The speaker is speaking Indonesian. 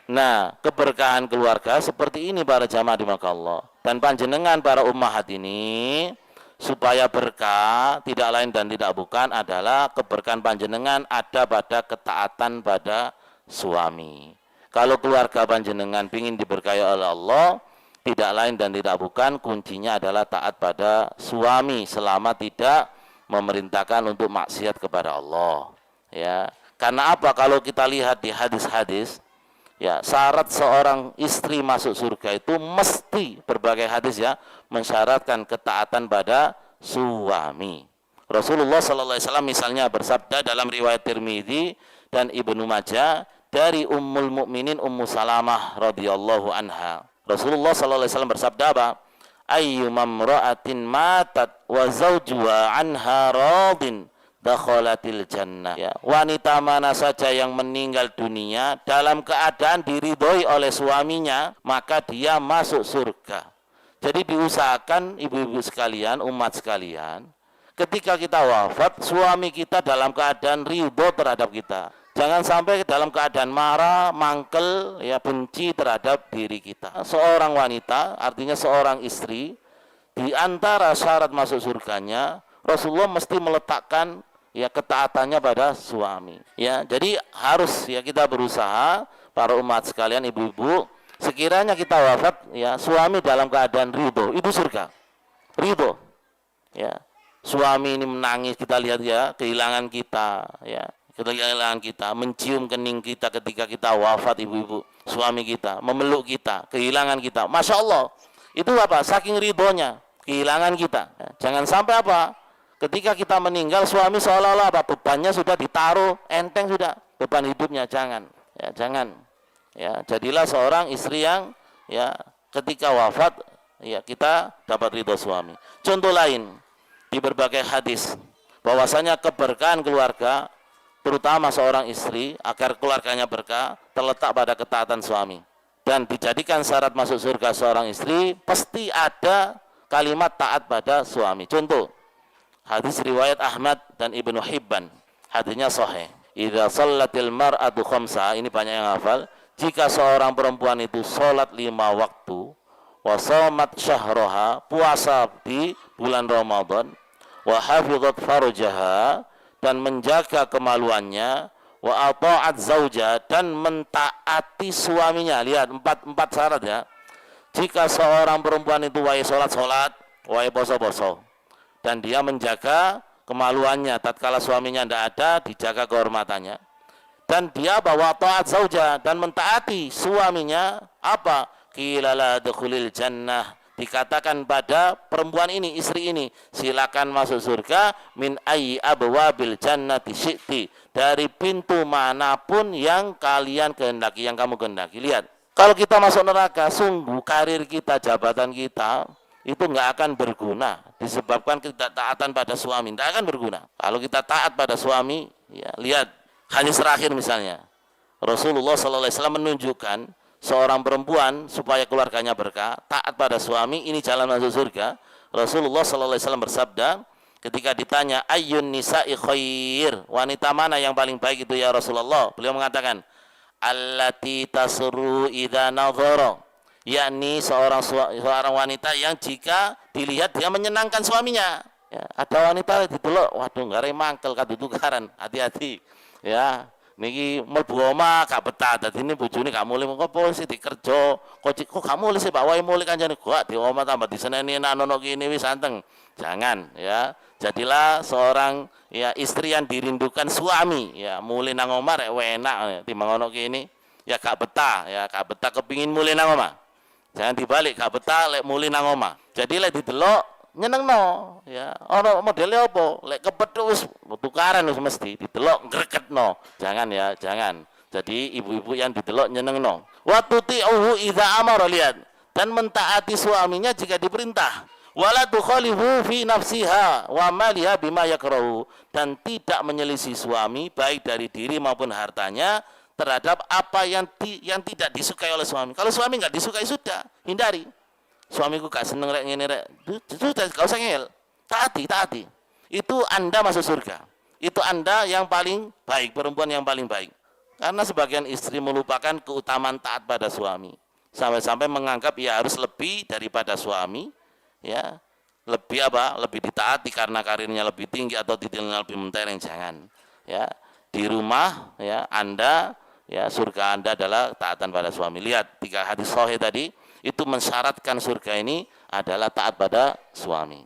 Nah, keberkahan keluarga seperti ini para jamaah dimakan Allah. Dan panjenengan para ummahat ini supaya berkah tidak lain dan tidak bukan adalah keberkahan panjenengan ada pada ketaatan pada suami. Kalau keluarga panjenengan ingin diberkahi oleh Allah, tidak lain dan tidak bukan kuncinya adalah taat pada suami selama tidak memerintahkan untuk maksiat kepada Allah. Ya, karena apa? Kalau kita lihat di hadis-hadis, ya, syarat seorang istri masuk surga itu mesti berbagai hadis ya mensyaratkan ketaatan pada suami. Rasulullah sallallahu alaihi wasallam misalnya bersabda dalam riwayat Tirmidzi dan Ibnu Majah dari Ummul Mukminin Ummu Salamah radhiyallahu anha. Rasulullah sallallahu alaihi wasallam bersabda apa? Ayyumamra'atin matat wa zawjuha anha radin dakhalatil jannah. Ya, wanita mana saja yang meninggal dunia dalam keadaan diridhoi oleh suaminya, maka dia masuk surga. Jadi diusahakan ibu-ibu sekalian, umat sekalian, ketika kita wafat, suami kita dalam keadaan ridho terhadap kita. Jangan sampai dalam keadaan marah, mangkel, ya benci terhadap diri kita. Seorang wanita, artinya seorang istri, di antara syarat masuk surganya, Rasulullah mesti meletakkan ya ketaatannya pada suami. Ya, jadi harus ya kita berusaha para umat sekalian, ibu-ibu, sekiranya kita wafat, ya suami dalam keadaan ridho, itu surga. Ridho. Ya. Suami ini menangis, kita lihat ya kehilangan kita, ya. Kehilangan kita, mencium kening kita ketika kita wafat, ibu-ibu, suami kita memeluk kita, kehilangan kita, masya Allah, itu apa? Saking ridhonya kehilangan kita. Ya. Jangan sampai apa? Ketika kita meninggal, suami seolah-olah apa? Bebannya sudah ditaruh, enteng sudah beban hidupnya. Jangan, ya jangan. Ya, jadilah seorang istri yang ya ketika wafat, ya kita dapat ridho suami. Contoh lain di berbagai hadis, bahwasanya keberkahan keluarga, terutama seorang istri, agar keluarganya berkah, terletak pada ketaatan suami. Dan dijadikan syarat masuk surga seorang istri, pasti ada kalimat taat pada suami. Contoh, hadis riwayat Ahmad dan Ibnu Hibban, hadisnya sahih. Idza shallatil mar'atu khamsa, ini banyak yang hafal. Jika seorang perempuan itu sholat 5 waktu, wa shamat syahraha, puasa di bulan Ramadan, wa hafizat farjaha, dan menjaga kemaluannya, wa ata'at zauja, dan mentaati suaminya. Lihat empat syarat ya. Jika seorang perempuan itu wae sholat, wae poso, dan dia menjaga kemaluannya tatkala suaminya tidak ada, dijaga kehormatannya, dan dia bawa ta'at zauja dan mentaati suaminya, apa? Qila la dukhulil jannah, dikatakan pada perempuan ini, istri ini, silakan masuk surga min ayyi abwabil jannati syi'ti, dari pintu manapun yang kalian kehendaki, yang kamu kehendaki. Lihat, kalau kita masuk neraka, sungguh karir kita, jabatan kita itu nggak akan berguna disebabkan ketidaktaatan pada suami, nggak akan berguna. Kalau kita taat pada suami, ya lihat hadis terakhir misalnya, Rasulullah SAW menunjukkan seorang perempuan supaya keluarganya berkah, taat pada suami, ini jalan masuk surga. Rasulullah SAW bersabda ketika ditanya ayyun nisa'i khair, wanita mana yang paling baik itu ya Rasulullah, beliau mengatakan allati tasru idza nadhara, yakni seorang wanita yang jika dilihat dia menyenangkan suaminya. Ya, ada wanita didelok, waduh nggare mangkel kadutukaran, hati-hati ya. Niki mlebu omah gak betah, dadi ini bojone gak mulih, kok polisi dikerja, kok gak mulih sih Pak, wae mulih kancane, gak di omah tambah diseneni enak ono kene wis anteng. Jangan ya. Jadilah seorang ya istri yang dirindukan suami, ya mulih nang omah rek enak timbang ono kene, ya gak betah, kepingin mulih nang omah. Jangan dibalik, gak betah lek mulih nang omah. Jadi lek didelok nyenengno, ya. Ono modele apa? Lek kepethuk wis tukaran wis mesti didelok ngreketno. Jangan ya, jangan. Jadi ibu-ibu yang didelok nyenengno. Wa tuti'uhu idza amara, lihat, dan mentaati suaminya jika diperintah. Wala tukhalifu fi nafsiha wa maliha bima yakrahu, dan tidak menyelisih suami baik dari diri maupun hartanya terhadap apa yang tidak disukai oleh suami. Kalau suami enggak disukai, sudah hindari. Suamiku gak seneng rek ngene rek, sudah gak usah ngel, taati. Itu Anda masuk surga. Itu Anda yang paling baik, perempuan yang paling baik. Karena sebagian istri melupakan keutamaan taat pada suami, sampai-sampai menganggap ia harus lebih daripada suami, ya, lebih apa? Lebih ditaati karena karirnya lebih tinggi atau titelnya lebih mentereng. Jangan, ya. Di rumah, ya, Anda, ya, surga Anda adalah taatan pada suami. Lihat 3 hadis sahih tadi itu mensyaratkan surga ini adalah taat pada suami.